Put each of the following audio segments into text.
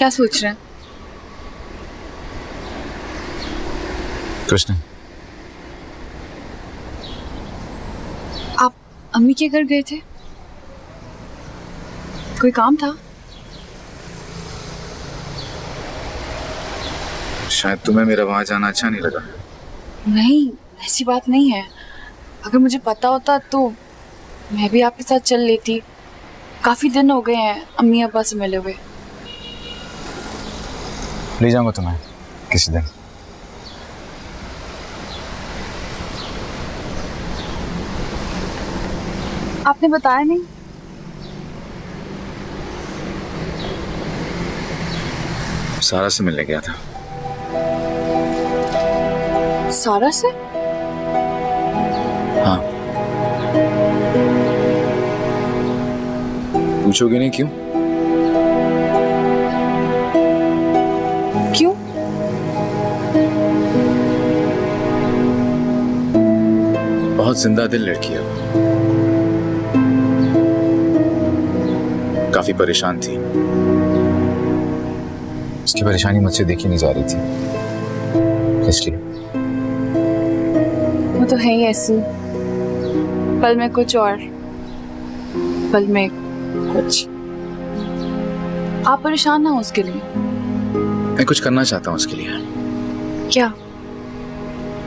क्या सोच रहे हैं? कुछ नहीं। आप अम्मी के घर गए थे? कोई काम था? शायद तुम्हें मेरा वहां जाना अच्छा नहीं लगा। नहीं, ऐसी बात नहीं है। अगर मुझे पता होता तो मैं भी आपके साथ चल लेती। काफी दिन हो गए हैं अम्मी अब्बा से मिले हुए। ले जाऊंगा तुम्हें किसी दिन। आपने बताया नहीं। सारा से मिलने गया था। सारा से? हाँ। पूछोगे नहीं क्यों? क्यों? बहुत जिंदा दिल लड़की है वो। काफी परेशान थी। उसकी परेशानी मुझसे देखी नहीं जा रही थी, इसलिए। वो तो है ही ऐसी, पल में कुछ और पल में कुछ। आप परेशान ना हो उसके लिए। मैं कुछ करना चाहता हूँ उसके लिए। क्या?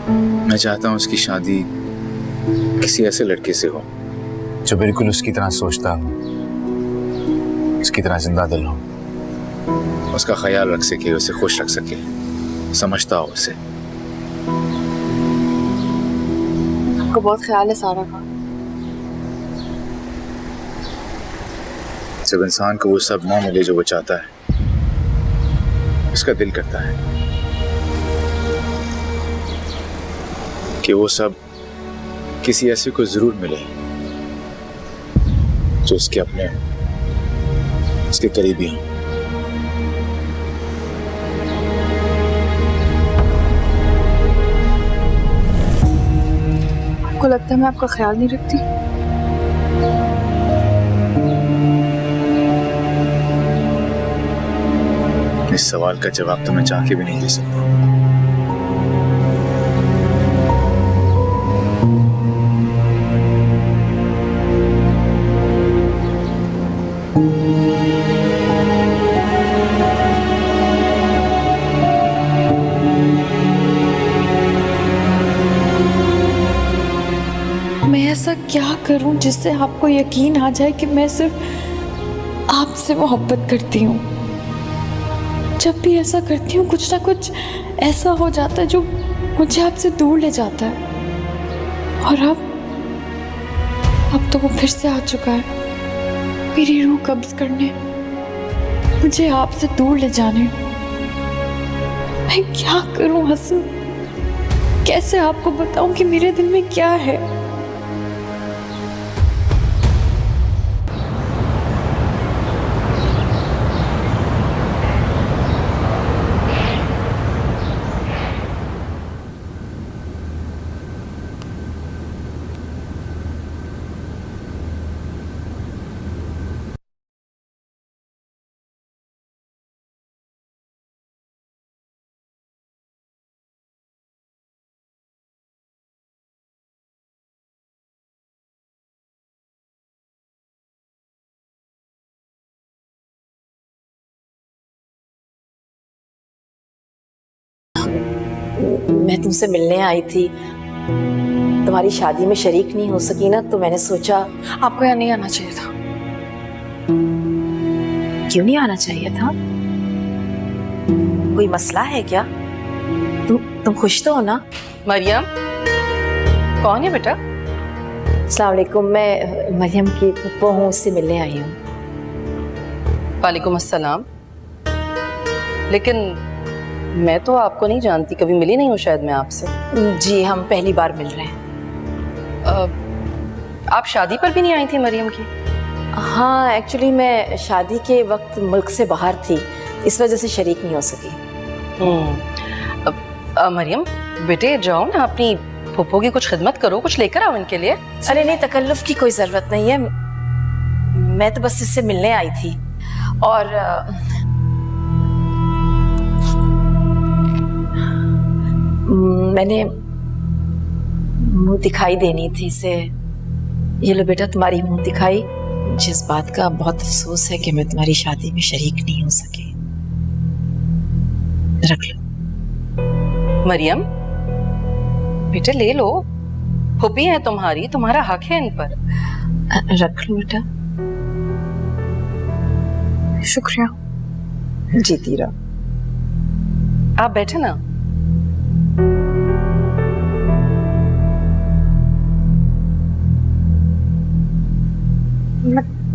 मैं चाहता हूँ उसकी शादी किसी ऐसे लड़के से हो जो बिल्कुल उसकी तरह सोचता हो, उसकी तरह जिंदा दिल हो, उसका ख्याल रख सके, उसे खुश रख सके, समझता हो उसे। आपको बहुत ख्याल है सारा का। जब इंसान को वो सब ना मिले जो वो चाहता है, उसका दिल करता है कि वो सब किसी ऐसे को जरूर मिले जो उसके अपने, उसके करीबी हों। आपको लगता है मैं आपका ख्याल नहीं रखती? इस सवाल का जवाब तो मैं चाह के भी नहीं दे सकता। मैं ऐसा क्या करूं जिससे आपको यकीन आ जाए कि मैं सिर्फ आपसे मोहब्बत करती हूँ। जब भी ऐसा करती हूँ कुछ ना कुछ ऐसा हो जाता है जो मुझे आपसे दूर ले जाता है। और अब तो वो फिर से आ चुका है, मेरी रूह कब्ज करने, मुझे आपसे दूर ले जाने। मैं क्या करूं हसन? कैसे आपको बताऊं कि मेरे दिल में क्या है? मैं तुमसे मिलने आई थी, तुम्हारी शादी में शरीक नहीं हो सकी ना, तो मैंने सोचा। आपको यहाँ नहीं आना चाहिए था। क्यों नहीं आना चाहिए था? कोई मसला है क्या? तुम खुश तो हो ना? मरियम, कौन है बेटा? अस्सलाम वालेकुम, मैं मरियम की फूफो हूँ, उससे मिलने आई हूँ। वालेकुम अस्सलाम। लेकिन मैं तो आपको नहीं जानती, कभी मिली नहीं हूँ शायद मैं आपसे। जी, हम पहली बार मिल रहे हैं। आप शादी पर भी नहीं आई थी मरियम की? हाँ, एक्चुअली मैं शादी के वक्त मुल्क से बाहर थी, इस वजह से शरीक नहीं हो सकी। मरियम बेटे, जाओ ना, अपनी फूफो की कुछ खिदमत करो, कुछ लेकर आओ इनके लिए। अरे नहीं, तकल्लुफ की कोई ज़रूरत नहीं है, मैं तो बस इससे मिलने आई थी। और मैंने मुंह दिखाई देनी थी इसे। ये लो बेटा तुम्हारी मुंह दिखाई। जिस बात का बहुत अफसोस है कि मैं तुम्हारी शादी में शरीक नहीं हो सकी। रख लो। मरियम, बेटे ले लो, फूफी है तुम्हारी, तुम्हारा हक है इन पर। रख लो बेटा। शुक्रिया। जीती रहो। आप बैठे ना।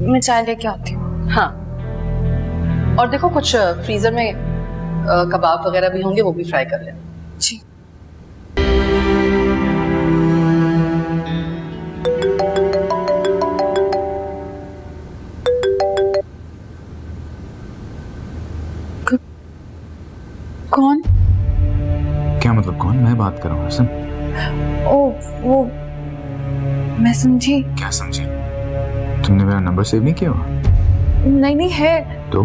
मैं चाय लेके आती हूँ। हाँ, और देखो कुछ फ्रीजर में कबाब वगैरह भी होंगे, वो भी फ्राई कर लेना। जी। कौन? क्या मतलब कौन? मैं बात कर रहा हूँ हसन। ओ वो, मैं समझी। क्या समझी? तुमने मेरा नंबर सेव नहीं किया हुआ? नहीं नहीं है तो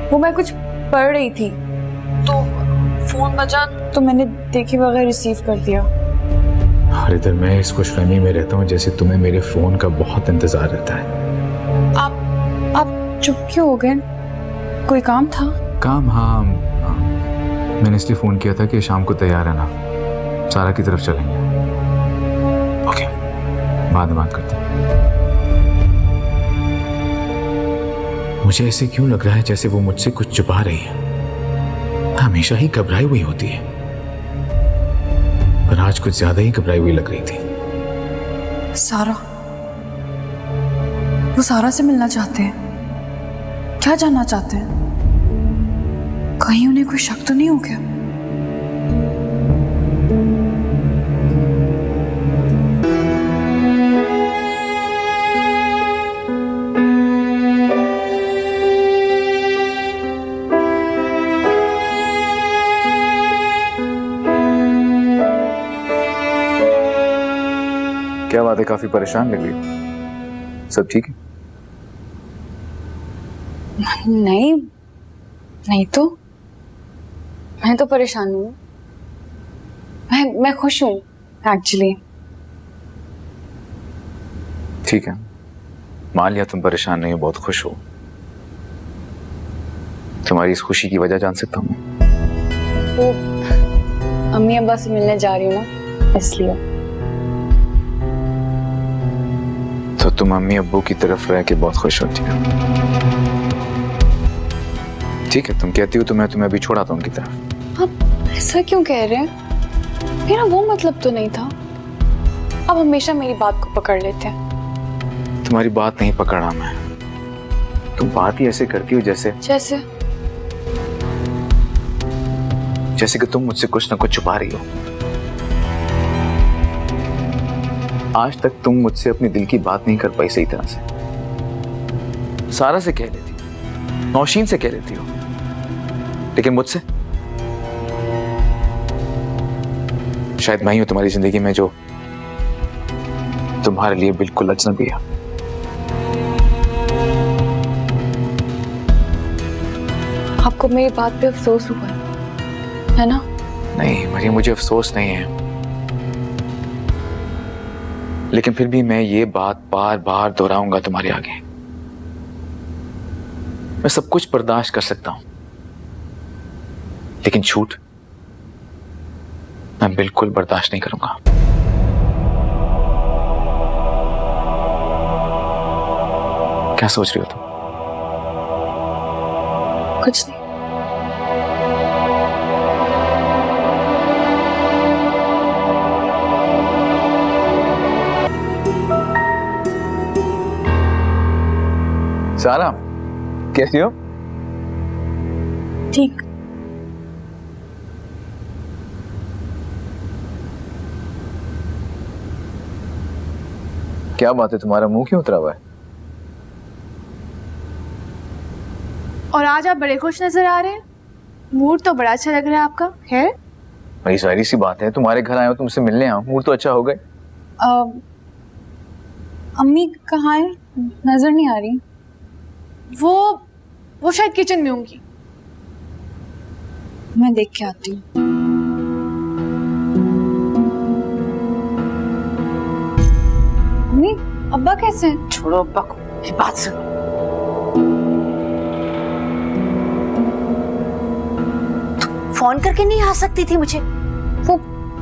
वो मैं कुछ पढ़ रही थी तो फोन बजा तो मैंने देखे बगैर रिसीव कर दिया। हर इधर मैं इस खुशफहमी में रहता हूँ जैसे तुम्हें मेरे फोन का बहुत इंतजार रहता है। आप चुप क्यों हो गए? कोई काम था? काम? हाँ, मैंने इसलिए फोन किया था कि शाम को तैयार रहना, सारा की तरफ चलेंगे। ओके, बाद में बात करते हैं। मुझे ऐसे क्यों लग रहा है जैसे वो मुझसे कुछ छुपा रही है। हमेशा ही घबराई हुई होती है, पर आज कुछ ज्यादा ही घबराई हुई लग रही थी। सारा, वो सारा से मिलना चाहते हैं। क्या जानना चाहते हैं? कहीं उन्हें कोई शक तो नहीं हो गया? क्या बात है, काफी परेशान लग रही हो। सब ठीक है? नहीं तो मैं तो परेशान हूँ। मैं खुश हूँ एक्चुअली। ठीक है, मान लिया तुम परेशान नहीं हो, बहुत खुश हो। तुम्हारी इस खुशी की वजह जान सकता हूँ? वो अम्मी अब्बा से मिलने जा रही हूँ ना, इसलिए। तो तुम अम्मी अब्बू की तरफ रह के बहुत खुश होती हो। ठीक है, तुम कहती हो तो मैं तुम्हें अभी छोड़ाता हूँ उनकी तरफ। आप ऐसा क्यों कह रहे हैं? मेरा वो मतलब तो नहीं था। आप हमेशा मेरी बात को पकड़ लेते हैं। तुम्हारी बात नहीं पकड़ रहा मैं। तुम बात ही ऐसे करती हो जैसे कि तुम मुझसे कुछ ना कुछ छुपा रही हो। आज तक तुम मुझसे अपने दिल की बात नहीं कर पाई सही तरह से। सारा से कह लेती हो, नौशीन से कह लेती हो, लेकिन मुझसे शायद मैं ही हूं तुम्हारी जिंदगी में जो तुम्हारे लिए बिल्कुल अजनबी है। आपको मेरी बात पे अफसोस हुआ है ना? नहीं मरियम, मुझे अफसोस नहीं है, लेकिन फिर भी मैं ये बात बार बार दोहराऊंगा तुम्हारे आगे। मैं सब कुछ बर्दाश्त कर सकता हूं, लेकिन झूठ मैं बिल्कुल बर्दाश्त नहीं करूंगा। क्या सोच रही हो तुम? कुछ नहीं। सारा, कैसी हो? ठीक। क्या बात है, तुम्हारा मुंह क्यों उतरा हुआ है? और आज आप बड़े खुश नजर आ रहे हैं। मूड तो बड़ा अच्छा लग रहा है आपका। है बड़ी सारी सी बात है, तुम्हारे घर आए हो, तुमसे मिलने आया, मूड तो अच्छा हो गए। अम्मी कहाँ है? नजर नहीं आ रही। वो शायद किचन में होंगी। मैं देख के आती हूँ। अब्बा कैसे हैं? छोड़ो अब्बा को, ये बात सुनो। फोन करके नहीं आ सकती थी मुझे? वो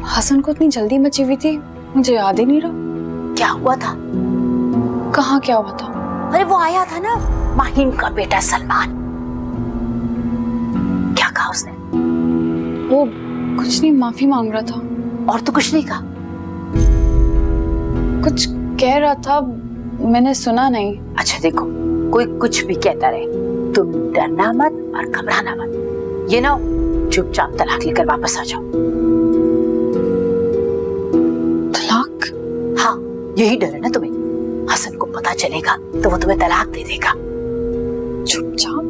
हसन को इतनी जल्दी मची हुई थी, मुझे याद ही नहीं रहा। क्या हुआ था? कहाँ क्या हुआ था? अरे वो आया था ना, माहिम का बेटा सलमान। क्या कहा उसने? वो कुछ नहीं, माफी मांग रहा था। और तो कुछ नहीं कहा? कुछ कह रहा था, मैंने सुना नहीं। अच्छा देखो, कोई कुछ भी कहता रहे, तुम डरना मत और घबराना मत। ये ना, चुपचाप तलाक लेकर वापस आ जाओ। तलाक? हाँ, यही डर है ना तुम्हें। हसन को पता चलेगा तो वो तुम्हें तलाक दे देगा। चुपचाप?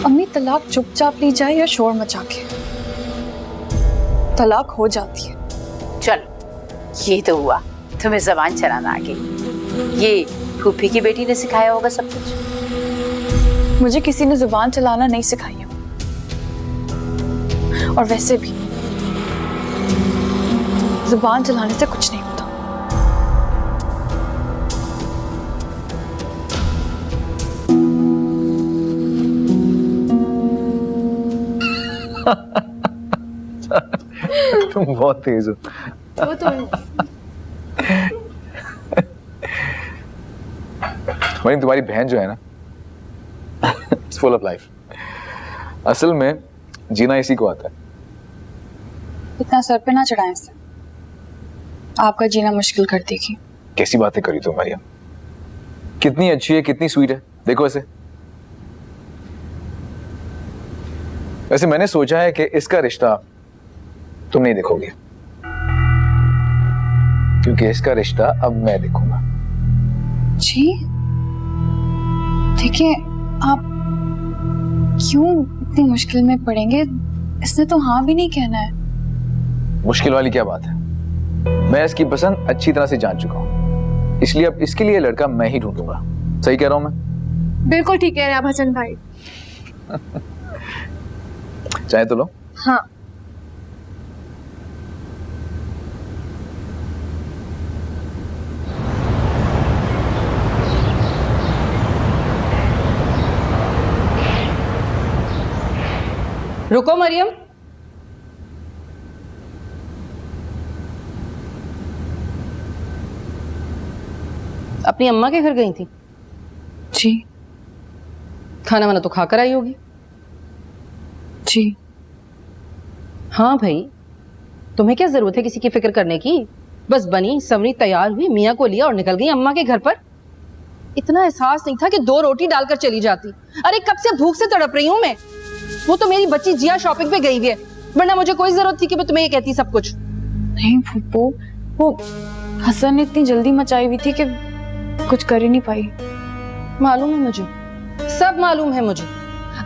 अम्मी, तलाक चुपचाप ली जाए या शोर मचा के? तलाक हो जाती है। चलो, ये तो हुआ, तुम्हें जबान चलाना आ गई। ये फूफी की बेटी ने सिखाया होगा सब कुछ। मुझे किसी ने जुबान चलाना नहीं सिखाई है। और वैसे भी जुबान चलाने से कुछ नहीं होता। तुम बहुत तेज हो। वो तो वहीं तुम्हारी बहन जो है ना, इट्स फुल ऑफ लाइफ। असल में जीना इसी को आता है। इतना सर पे ना चढ़ाएं इसे, आपका जीना मुश्किल कर देगी। कैसी बातें करी तुम मरियम? कितनी अच्छी है, कितनी स्वीट है, देखो ऐसे। वैसे मैंने सोचा है कि इसका रिश्ता तुम नहीं देखोगे, क्योंकि इसका रिश्ता अब मैं देखूंगा। जी देखिए, आप क्यों इतनी मुश्किल में पड़ेंगे? इसने तो हाँ भी नहीं कहना है। मुश्किल वाली क्या बात है? मैं इसकी पसंद अच्छी तरह से जान चुका हूं, इसलिए अब इसके लिए लड़का मैं ही ढूंढूंगा। सही कह रहा हूं मैं? बिल्कुल ठीक कह रहे हैं आप हसन भाई। चाहे तो लो। हाँ, रुको मरियम, अपनी अम्मा के घर गई थी? जी खाना वाना तो खाकर आई होगी। जी। हाँ भाई, तुम्हें क्या जरूरत है किसी की फिक्र करने की? बस बनी संवरी तैयार हुई, मियाँ को लिया और निकल गई अम्मा के घर पर। इतना एहसास नहीं था कि 2 रोटी डालकर चली जाती। अरे कब से भूख से तड़प रही हूं मैं। वो तो मेरी बच्ची जिया शॉपिंग पे गई हुई है, वरना मुझे कोई जरूरत थी कि मैं तुम्हें ये कहती सब कुछ। नहीं फूफो, वो हसन ने इतनी जल्दी मचाई हुई थी कि कुछ कर ही नहीं पाई। मालूम है मुझे, सब मालूम है मुझे।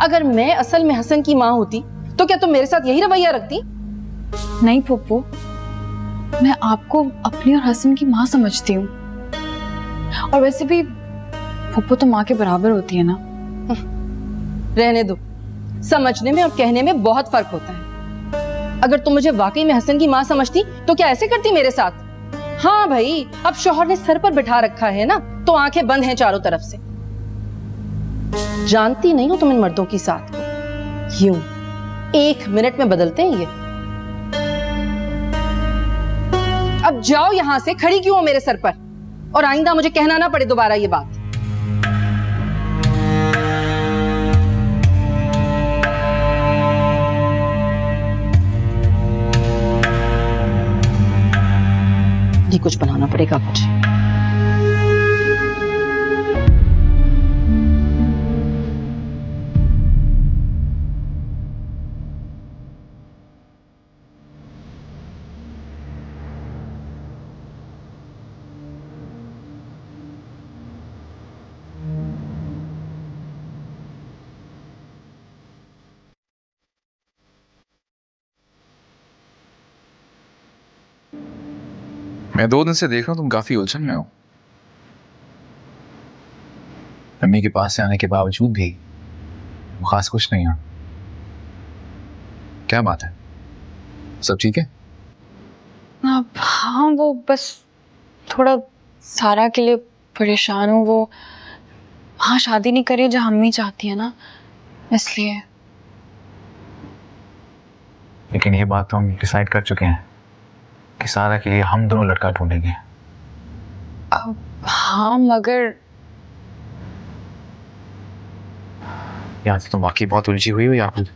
अगर मैं असल में हसन की माँ होती तो क्या तुम मेरे साथ यही रवैया रखती? नहीं फूफो, मैं आपको अपनी और हसन की माँ समझती हूँ। और वैसे भी फूफो तो माँ के बराबर होती है ना। रहने दो, समझने में और कहने में बहुत फर्क होता है। अगर तुम मुझे वाकई में हसन की माँ समझती तो क्या ऐसे करती मेरे साथ? हाँ भाई, अब शौहर ने सर पर बिठा रखा है ना, तो आंखें बंद हैं चारों तरफ से। जानती नहीं हो तुम इन मर्दों की साथ को, यूं 1 मिनट में बदलते हैं ये। अब जाओ यहां से, खड़ी क्यों हो मेरे सर पर? और आइंदा मुझे कहना ना पड़े दोबारा ये बात। ये कुछ बनाना पड़ेगा मुझे। मैं 2 दिन से देख रहा हूं तुम काफी उलझन में हो। अम्मी के पास से आने के बावजूद भी वो खास कुछ नहीं है। क्या बात है? सब ठीक है? हाँ, वो बस थोड़ा सारा के लिए परेशान हूँ। वो वहाँ शादी नहीं करी जहाँ अम्मी चाहती है ना, इसलिए। लेकिन ये बात तो हम डिसाइड कर चुके हैं कि सारा के लिए हम दोनों लड़का ढूंढेंगे। हाँ मगर या तो तुम वाकई बहुत उलझी हुई हो या फिर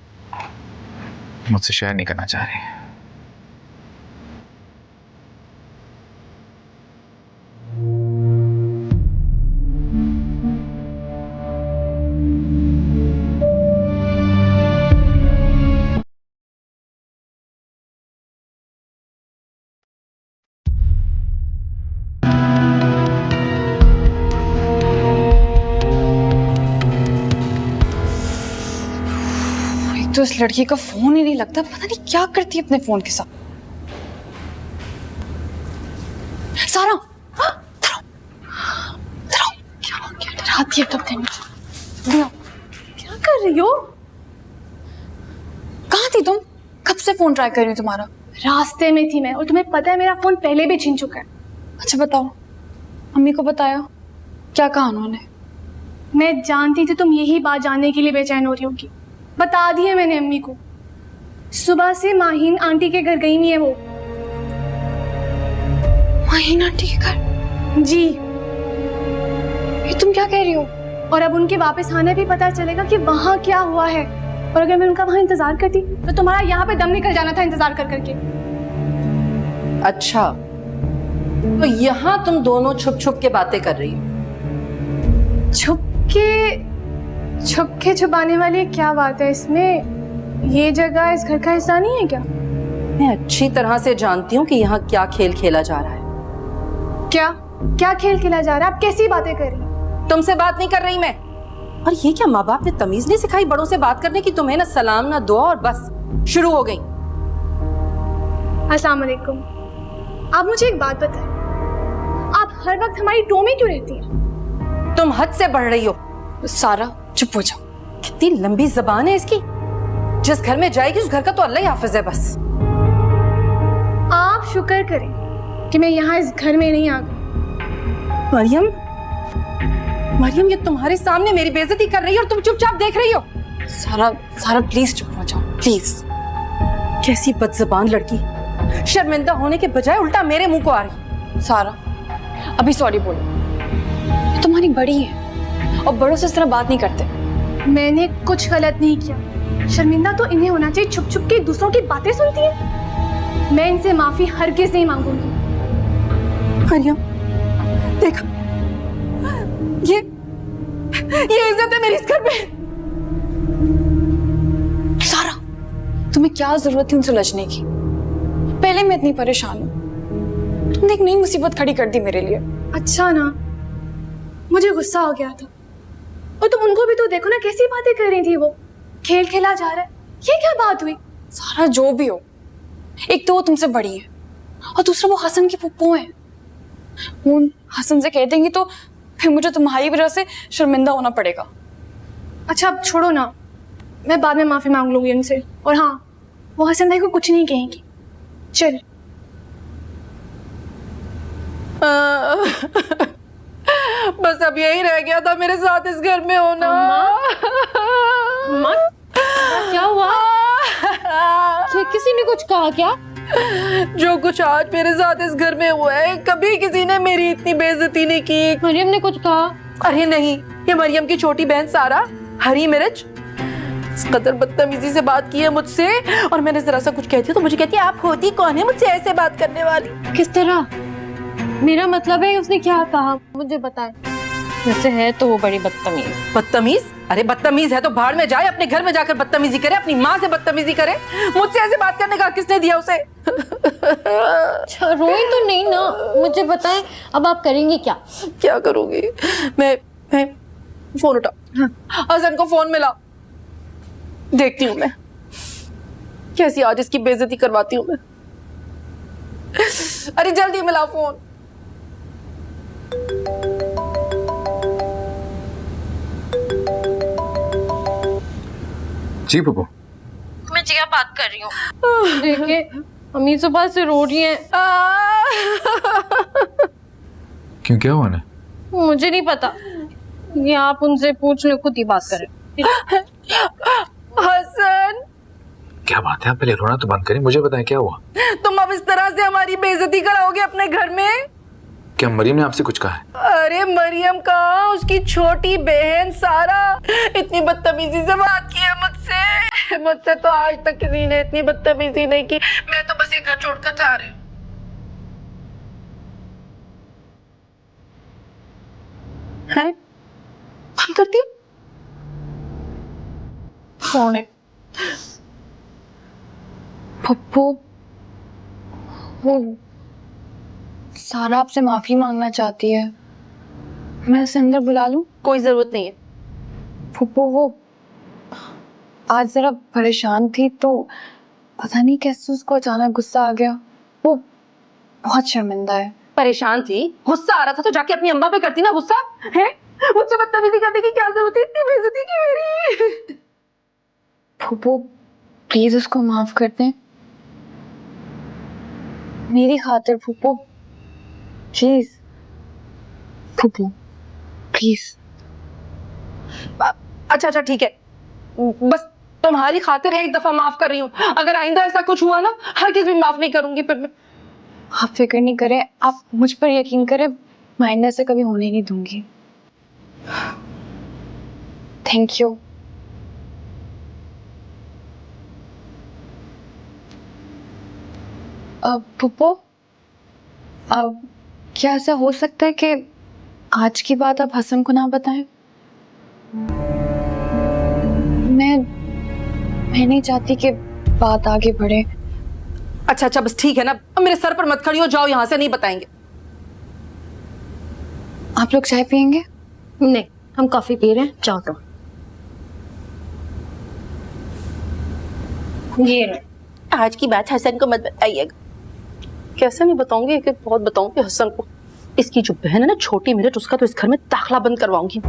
मुझसे शेयर नहीं करना चाह रही। एक तो इस लड़की का फोन ही नहीं लगता, पता नहीं क्या करती है अपने फोन के साथ। सारा, क्या हो गया? डराती है तब दिन। क्या कर रही हो? कहाँ थी तुम? कब से फोन ट्राई कर रही हूँ तुम्हारा? रास्ते में थी मैं, और तुम्हें पता है मेरा फोन पहले भी छीन चुका है। अच्छा बताओ, अम्मी को बताया? क्या कहा उन्होंने? मैं जानती थी तुम यही बात जानने के लिए बेचैन हो रही होगी, बता दी है मैंने अम्मी को। सुबह से माहीन आंटी के घर गई हुई है वो। माहीन आंटी के घर? जी। ये तुम क्या कह रही हो? और अब उनके वापस आने भी पता चलेगा कि वहाँ क्या हुआ है। और अगर मैं उनका वहाँ इंतजार करती तो तुम्हारा यहाँ पे दम निकल जाना था इंतजार कर करके। अच्छा, तो यहाँ तुम दोनों छुप छुप के बातें कर रही हो? छुप के छुपाने वाली क्या बात है इसमें? ये जगह इस घर का हिस्सा नहीं है क्या? मैं अच्छी तरह से जानती हूँ कि यहाँ क्या खेल खेला जा रहा है। क्या खेल खेला जा रहा है? आप कैसी बातें कर रही? तुमसे बात नहीं कर रही मैं। और ये क्या माँ बाप ने तमीज नहीं सिखाई बड़ों से बात करने की? तुम्हें ना सलाम ना दुआ और बस शुरू हो गई। अस्सलाम वालेकुम। आप मुझे एक बात बताएं, आप हर वक्त हमारी टो में क्यों रहती हैं? तुम हद से बढ़ रही हो। सारा चुप हो जाओ। कितनी लंबी जबान है इसकी। जिस घर में जाएगी उस घर का तो अल्लाह ही हाफिज है बस। आप शुक्र करें कि मैं यहाँ इस घर में नहीं आ गई। मरियम, ये तुम्हारे सामने मेरी बेइज्जती कर रही है और तुम चुपचाप देख रही हो। सारा प्लीज चुप हो जाओ प्लीज। कैसी बदजबान लड़की, शर्मिंदा होने के बजाय उल्टा मेरे मुंह को आ रही। सारा अभी सॉरी बोलो, ये तुम्हारी बड़ी है और बड़ों से इस तरह बात नहीं करते। मैंने कुछ गलत नहीं किया। शर्मिंदा तो इन्हें होना चाहिए, छुप छुप के दूसरों की बातें सुनती है। मैं इनसे माफी हरगिज़ नहीं मांगूंगी। मरियम देखो, ये इज्जत है मेरी इस घर में। सारा तुम्हें क्या जरूरत थी उनसे उलझने की? पहले मैं इतनी परेशान हूँ, तुमने एक नई मुसीबत खड़ी कर दी मेरे लिए। अच्छा ना, मुझे गुस्सा हो गया था। और तुम उनको भी तो देखो ना, कैसी बातें कर रही थी वो। खेल खेला जा रहा है, ये क्या बात हुई? सारा जो भी हो, एक तो वो तुमसे बड़ी है और दूसरा वो हसन की फुप्पू है। वो हसन से कह देंगी तो फिर मुझे तुम्हारी वजह से शर्मिंदा होना पड़ेगा। अच्छा अब छोड़ो ना, मैं बाद में माफी मांग लूंगी उनसे। और हाँ, वो हसन भाई को कुछ नहीं कहेंगी। चल। बस अब यही रह गया था मेरे साथ इस घर में होना। अम्मा, क्या हुआ? किसी ने कुछ कहा क्या? जो कुछ आज मेरे साथ इस घर में हुआ है, कभी किसी ने मेरी इतनी बेइज्जती नहीं की। मरियम ने कुछ कहा? अरे नहीं, ये मरियम की छोटी बहन सारा, हरी मिर्च, इस कदर बदतमीजी से बात की है मुझसे। और मैंने जरा सा कुछ कहती तो मुझे कहती है आप होती कौन है मुझसे ऐसे बात करने वाली? किस तरह? मेरा मतलब है उसने क्या कहा मुझे बताए। वैसे है तो वो बड़ी बदतमीज। बदतमीज? अरे बदतमीज है तो भाड़ में जाए, अपने घर में जाकर बदतमीजी करे, अपनी माँ से बदतमीजी करे। मुझसे ऐसे बात करने का किसने दिया उसे? अच्छा रोई तो नहीं ना, मुझे बताएं अब आप करेंगी क्या? क्या करूंगी मैं फोन उठा, हसन को फोन मिला, देखती हूँ मैं कैसी आज इसकी बेइज्जती करवाती हूँ मैं। अरे जल्दी मिला फोन। जी बुबू। मैं जिया बात कर रही हूँ। देखिए अम्मी सुबह से रो रही हैं। क्यों, क्या हुआ ना? मुझे नहीं पता, ये आप उनसे पूछ लो, खुद ही बात करें। हसन, क्या बात है, आप पहले रोना तो बंद करें, मुझे बताएं क्या हुआ। तुम अब इस तरह से हमारी बेइज्जती कराओगे अपने घर में? क्या मरियम ने आपसे कुछ कहा है? अरे मरियम का, उसकी छोटी बहन सारा इतनी बदतमीजी से बात की है मुझसे। मुझसे तो आज तक किसी ने इतनी बदतमीजी नहीं की। मैं तो बस ये घर छोड़कर जा रही हूँ। है? बंद करती हूँ। कौन है? पप्पू, वो सारा आपसे माफी मांगना चाहती है। मैं उसे अंदर बुला लूं? कोई जरूरत नहीं है। फुप्पो, वो आज जरा परेशान थी तो पता नहीं कैसे उसको अचानक गुस्सा आ गया। वो बहुत शर्मिंदा है। परेशान थी, गुस्सा आ रहा था तो जाके अपनी अम्मा पे करती ना गुस्सा है। मुझसे बदतमीजी करने की क्या जरूरत है? इतनी बेइज्जती की मेरी। फुप्पो, प्लीज उसको माफ कर दें मेरी खातिर। फुप्पो प्लीज, फुप्पो प्लीज। अच्छा ठीक है, बस तुम्हारी खातिर एक दफा माफ कर रही हूँ। अगर आइंदा ऐसा कुछ हुआ ना, हर किसी भी माफ नहीं करूंगी फिर मैं। आप फिक्र नहीं करें, आप मुझ पर यकीन करें, मैं आइंदा से कभी होने नहीं दूंगी। Thank you. पुप्पो, अब क्या ऐसा हो सकता है कि आज की बात आप हसन को ना बताएं? मैं नहीं चाहती कि बात आगे बढ़े। अच्छा बस ठीक है ना, अब मेरे सर पर मत खड़ी हो, जाओ यहाँ से, नहीं बताएंगे। आप लोग चाय पियेंगे? नहीं, हम कॉफी पी रहे हैं, जाओ तुम। ये लो। आज की बात हसन को मत बताइएगा। कैसे नहीं बताऊंगी, एक एक बहुत बताऊंगी हसन को। इसकी जो बहन है ना छोटी मेरठ, उसका तो इस घर में दाखला बंद करवाऊंगी।